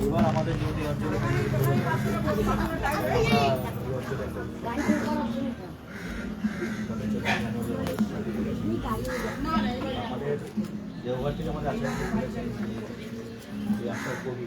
এবার আমাদের যদি অঞ্চলে আমাদের দেওঘর থেকে আমাদের আসার কবি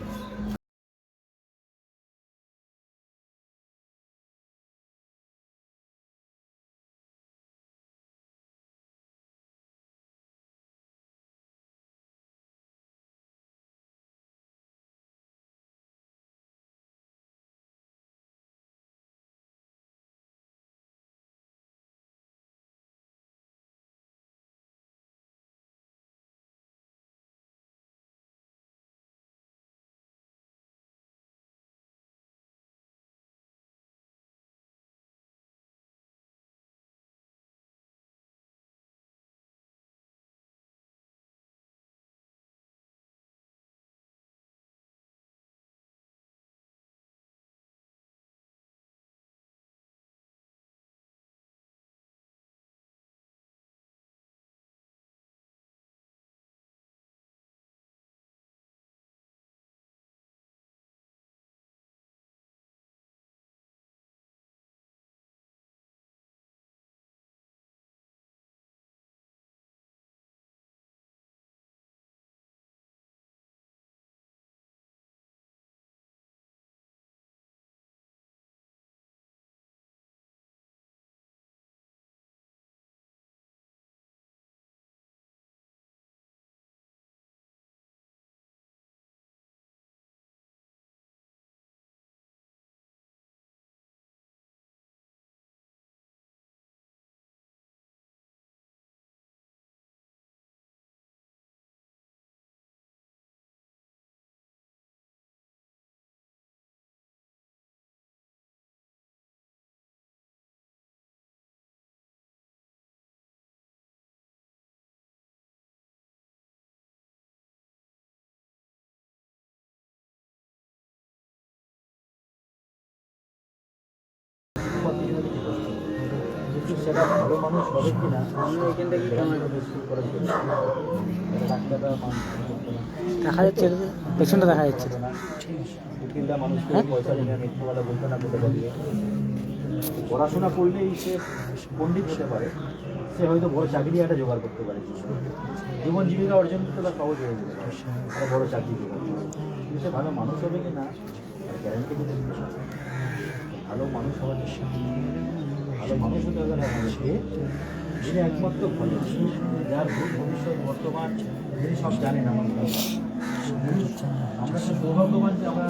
সেটা ভালো মানুষ হবে কিনা দেখা যাচ্ছে পেছনটা দেখা যাচ্ছে না উকিলরা মানুষকে পয়সা নিয়ে মিথ্যাবেলা বলতে না বলতে পারবে। পড়াশোনা করলেই সে পণ্ডিত হতে পারে, সে হয়তো বড় চাকরি একটা জোগাড় করতে পারে, জীবন জীবিকা অর্জন করতে তার সহজ হয়ে যাবে, একটা বড় চাকরি জোগাড় কিন্তু সে ভালো মানুষ হবে কি না গ্যারান্টি কিন্তু ভালো মানুষ হওয়ার ভালো মানুষ হতে হবে না আমাদেরকে, যিনি একমাত্র ভালো, যার ভূত ভবিষ্যৎ বর্তমান যিনি সব জানেন আমার আমরা সব সৌভাগ্যবান যে আমরা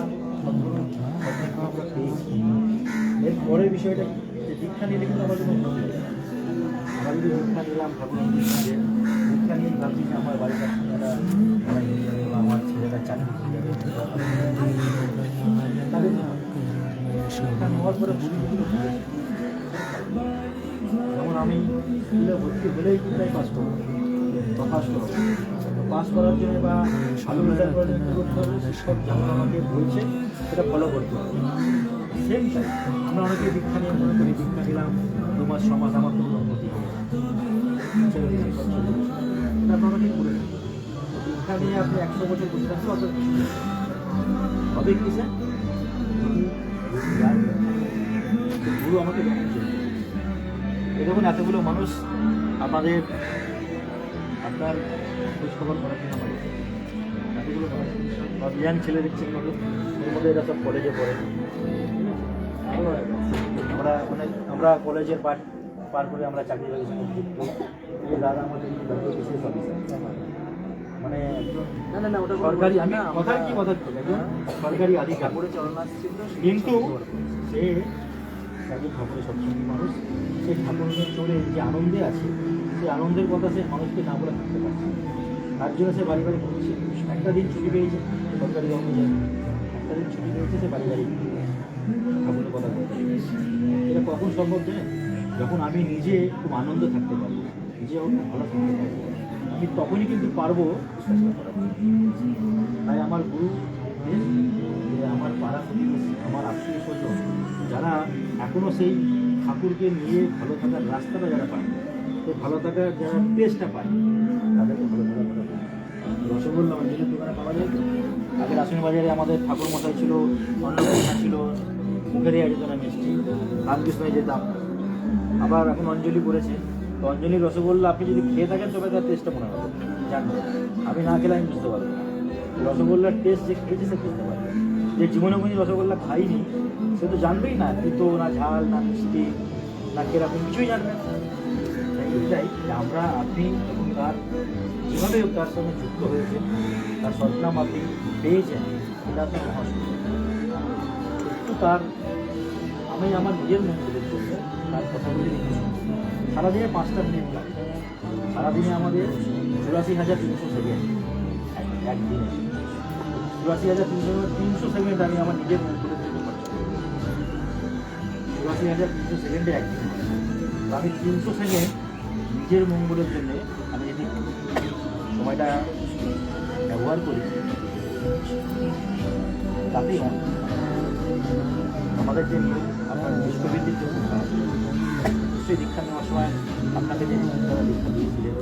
পেয়েছি। এর পরের বিষয়টা দীক্ষা নিলে কিন্তু আমার জন্য উন্নতি হবে। আমরা যদি দীক্ষা নিলাম ঠাকুর দীক্ষা নিয়ে ভাবছি যে আমার বাড়ির আপনারা আমার ছেলেটা চাকরি হয়ে যাবে, নেওয়ার পরে যেমন আমি স্কুলে ভর্তি হলেই প্রায় পাস করবো বা পাস করার জন্য বা ভালো রেজাল্ট করার জন্য শিক্ষক যেমন আমাকে বলছে সেটা ফলো করতে হবে। সেম টাইম আমরা অনেকে দীক্ষা নিয়ে মনে করি দীক্ষা নিলাম 2 মাস 6 মাস আমার কোনো উন্নতি হবে অনেকেই করে দীক্ষা নিয়ে আপনি 100 বছর বসে থাকলে অত হবে কি স্যার গুরু আমাকে দেখুন এতগুলো মানুষ আপনাদের আপনার খোঁজখবর করার জন্য আমার এতগুলো মানুষ বা ইয়াং ছেলে দেখছেন মানুষ এর মধ্যে এরা সব কলেজে পড়ে। আমরা কলেজের পার করে আমরা চাকরি বাকরি দাদা আমাদের বিশেষ অফিসার মানে না ওটা সরকারি আমি কথার কি কথা সরকারি আধিকারিক কিন্তু সে একজন ঠাকুরের সবসময় মানুষ সেই ঠাকুরের চলে যে আনন্দে আছে সেই আনন্দের কথা সে মানুষকে না বলে থাকতে পারছে, তার জন্য সে বাড়ি বাড়ি ঘুরছে। একটা দিন ছুটি পেয়েছে সরকারি অনুযায়ী, একটা দিন ছুটি পেয়েছে সে বাড়ি বাড়ি ঠাকুরের কথা বলতে। এটা কখন সম্ভব জানেন? যখন আমি নিজে খুব আনন্দ থাকতে পারবো, নিজে ভালো থাকতে পারবো, আমি তখনই কিন্তু পারবো। তাই আমার গুরু আমার পাড়া আমার আত্মীয় স্বজন যারা এখনও সেই ঠাকুরকে নিয়ে ভালো থাকার রাস্তাটা যারা পায়, সেই ভালো থাকার যারা টেস্টটা পায়, তাদেরকে ভালো থাকার রসগোল্লা অঞ্জলি দোকানে পাওয়া যায়। আগে রাসমণি বাজারে আমাদের ঠাকুর মশাই ছিল, অন্নপূর্ণা ছিল, মুখেরিয়া যেত না মিষ্টি, রামকৃষ্ণে যেতাম। আবার এখন অঞ্জলি করেছে, তো অঞ্জলির রসগোল্লা আপনি যদি খেয়ে থাকেন তবে তার টেস্টটা মনে হবে জানবেন, আমি না খেলে আমি বুঝতে পারবো না। রসগোল্লার টেস্ট যে খেয়েছে সে বুঝতে পারবে, যে জীবনে কোনো রসগোল্লা খাইনি সে তো জানবেই না, কিন্তু না ঝাল না মিষ্টি না কিরকম কিছুই জানবে না। তাই এটাই যে আমরা আপনি এবং তার যেভাবে হোক তার সঙ্গে যুক্ত হয়েছে, তার সদনাম আপনি পেয়েছেন, এটা আপনার মহাসুখ। একটু তার আমি আমার নিজের মন্দিরের জন্য তার কথাগুলি লিখে শুনছি। সারাদিনে 5টা মিনিট লাগে, সারাদিনে আমাদের 84,300 সেকেন্ড, একদিনে 84,300 সেকেন্ড আমি আমার নিজের মন্দিরের জন্য খরচ করি। 84,300 সেকেন্ডে একদিন, তো আমি 300 সেকেন্ড নিজের মঙ্গলের জন্য আমি যদি সময়টা ব্যবহার করি তাতেই হয়। আমাদের যে নিয়ম আপনার বিশ্ববিদ্যালয়ের জন্য নিশ্চয়ই দীক্ষা নেওয়ার সময় আপনাকে যে তারা দীক্ষা দিয়েছিলেন,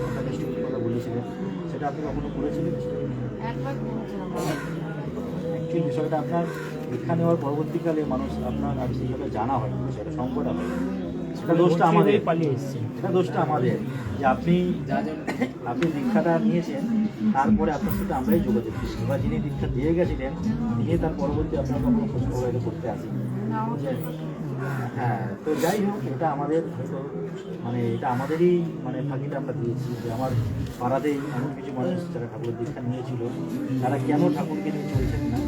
আপনার নিশ্চয়ই কথা বলেছিলেন, সেটা আপনি কখনো করেছিলেন? অ্যাকচুয়ালি বিষয়টা আপনার দীক্ষা নেওয়ার পরবর্তীকালে মানুষ আপনার আর সেইভাবে জানা হয়, সেটা সংকট হবে, সেটা দোষটা আমাদের পালিয়ে এসছে, সেটা দোষটা আমাদের যে আপনি আপনি দীক্ষাটা নিয়েছেন, তারপরে আপনার সাথে আমরাই যোগাযোগ করছি, বা যিনি দীক্ষা দিয়ে গেছিলেন তিনি তার পরবর্তী আপনার কখনো খোঁজ খবর করতে আসি। হ্যাঁ, তো যাই হোক, এটা আমাদের হয়তো মানে এটা আমাদেরই মানে ফাঁকিটা আমরা দিয়েছি যে আমার পাড়াতেই এমন কিছু মানুষ যারা ঠাকুরের দীক্ষা নিয়েছিল, তারা কেন ঠাকুরকে নিয়ে চলছেন না।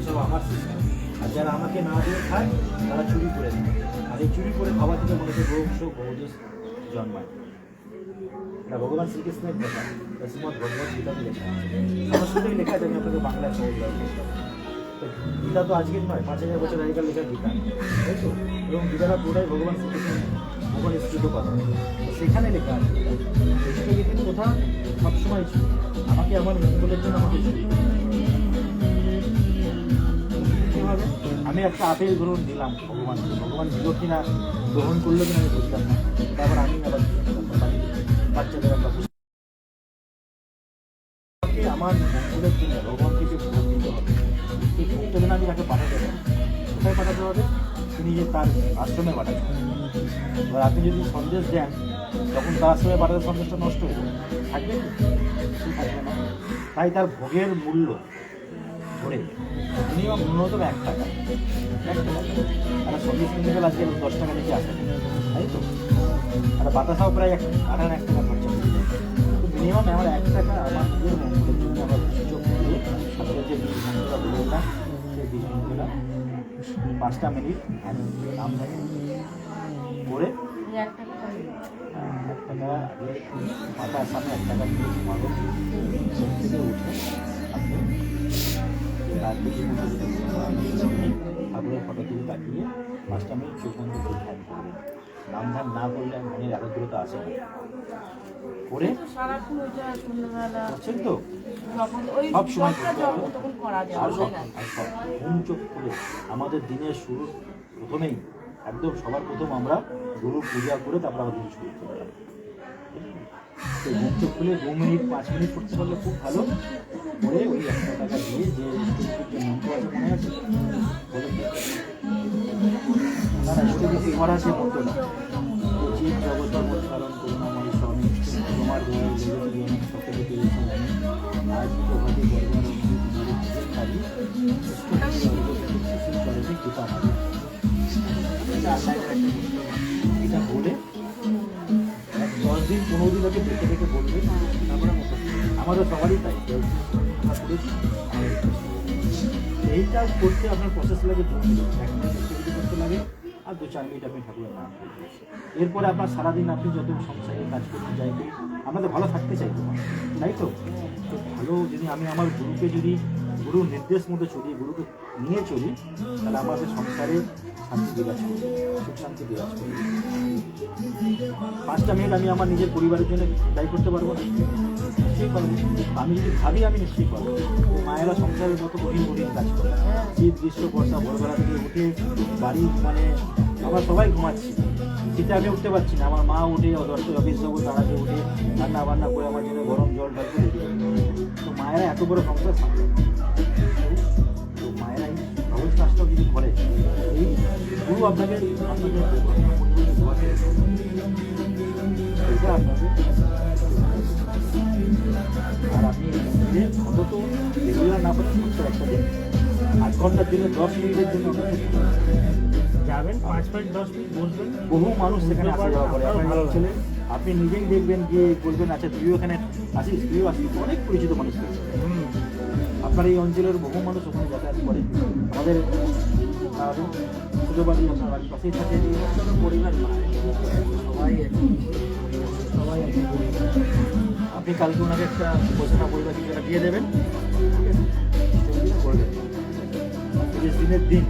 সব আমার সিস্টেম, আর যারা আমাকে না দিয়ে খায় তারা চুরি করে দেয়, আর এই চুরি করে খাওয়া থেকে মনে হয় রোগ শোক বহু জন্মায়। এটা ভগবান শ্রীকৃষ্ণের কথা, শ্রীমদ ভগবত গীতাতে লেখা আছে। সংস্কৃতেই লেখা আছে, আমি আপনাকে বাংলায় সহজ ভাবে বলতে পারবো। তো গীতা তো আজকের নয়, 5000 বছর আগেকার লেখা গীতা, তাই তো? এবং গীতাটা পুরোটাই ভগবান শ্রীকৃষ্ণের উপনিষ্কৃত কথা। তো সেখানে লেখা আছে ইষ্টগীতির কথা সবসময় ছিল। আমাকে আমার মঙ্গলের জন্য আমাকে ছিল। কীভাবে? আমি একটা আপেল গ্রহণ দিলাম ভগবানকে, ভগবান দিল কিনা, গ্রহণ করলো কিনা আমি বুঝতাম না। তারপর আমি আবার বাচ্চাদের আমরা বুঝতাম আমার মঙ্গলের জন্য ভগবানকে যে ভোগ দিতে হবে, সেই ভোগটা যেন আমি তাকে পাঠাতে হবে। কোথায় পাঠাতে হবে? তিনি যে তার আশ্রমে পাঠাতে হবে। এবার আপনি যদি সন্দেশ দেন, তখন তার আশ্রমে পাঠাতে সন্দেশটা নষ্ট হয়ে যাবে, থাকবে কি? কিছু থাকবে না। তাই তার ভোগের মূল্য ধরে মিনিমাম ন্যূনতম 1 টাকা, 1 টাকা। একটা সন্দেশ কিনতে গেলে আজকে 10 টাকা থেকে আসে, তাই তো? একটা বাতাসাও প্রায় 1 টাকা খরচা হয়ে যায়। তো মিনিমাম আমার 1 টাকা আমার নিজের মঙ্গলের জন্য আমরা সুযোগ করে আপনাদের যে বীজ মন্ত্রটা বললাম, সেই বীজ মন্ত্রটা 5টা মিনিট নাম থাকে করে 1 টাকা আগে মাথার সামনে 1 টাকা দিয়ে ঘুমাবেন। ঘুম থেকে উঠে আপনি ঠাকুরের ফটো তুলে তাকিয়ে 5টা মিনিট চোখ বন্ধ করে ধ্যান করবেন। নাম ধ্যান না করলে মনের একাগ্রতা আসে না। করে করছেন তো সব সময় আর ঘুম চোখ খুলে আমাদের দিনের শুরু প্রথমেই একদম সবার প্রথম আমরা গুরু পূজা করে তারপর আমাদের দিন শুরু করলাম। তো ঘুম চোখ খুলে 2 মিনিট 5 মিনিট করতে পারলে খুব ভালো। করে ওই 1 টাকা দিয়ে যে মন্ত্র আছে মনে আছে বলে না না ইষ্টগীতি ঘর আছে মন্ত্রটা, জীব জগৎ কারণ করুণাময় স্বামী তোমার দয়াল জগৎ সকলে পেয়েছেন আমি আজ প্রভাতে গর্বার কৃপা মাঝে এটা বলে 10 দিন 15 দিন আগে দেখে দেখে বলবে। তারপরে আমাদের সবারই তাই এইটা করতে আপনার প্রসেস লাগে 2 মিনিট, 1 মিনিট ইষ্টগীতি করতে লাগে আর 2-4 মিনিট আপনি ঠাকুরের নাম করবেন। এরপরে আপনার সারাদিন আপনি যত সংসারে কাজ করতে যাই করি, আমরা তো ভালো থাকতে চাই তো, তাই তো? তো ভালো যদি আমি আমার গুরুকে যদি গুরুর নির্দেশ মতো চলি, গুরুকে নিয়ে চলি, তাহলে আমাদের সংসারে শান্তি বিরাজ করবে, সুখ শান্তি বিরাজ করবে। 5টা মিনিট আমি আমার নিজের পরিবারের জন্য দায়ী করতে পারবো না? নিশ্চয়ই পারবো। আমি যদি ভাবি আমি নিশ্চয়ই পারবো। মায়েরা সংসারের মতো কঠিন কঠিন কাজ করে, শীত গ্রীষ্ম বর্ষা ভোরবেলা থেকে উঠে বাড়ি মানে আমরা সবাই ঘুমাচ্ছি, শীতে আমি উঠতে পারছি না, আমার মা উঠে 10টা অফিস যাবো, তাড়াতে উঠে রান্না বান্না করে আমার জন্য গরম জল ঢালতে রেখে দেবে। তো মায়েরা এত বড় সংসার সামলে, তো মায়েরা এই সহজ কাজটাও যদি করে, এই গুরু আপনাকে আপনাদের এটা আপনাদের আর আপনি নিজে অন্তত রেগুলার না পারেন সত্তর একটা দিন 8 ঘন্টার জন্য 10 মিনিটের জন্য যাবেন, 5 মিনিট 10 মিনিট বসবেন। বহু মানুষ সেখানে আসা যাওয়া করে, আপনার ভালো ছেলে আপনি নিজেই দেখবেন গিয়ে বলবেন আচ্ছা তুইও এখানে আসিস, তুইও আসিস, অনেক পরিচিত মানুষ পেয়েছে। আপনার এই অঞ্চলের বহু মানুষ ওখানে যাতায়াত করে। আমাদের ছোটো বাড়ি আপনার বাড়ির পাশেই থাকে, পরিবার সবাই সবাই আপনি কালকে ওনাকে একটা পয়সা পরিবার কিছু একটা দিয়ে দেবেন, ঠিক আছে? করবেন 30 দিনের দিন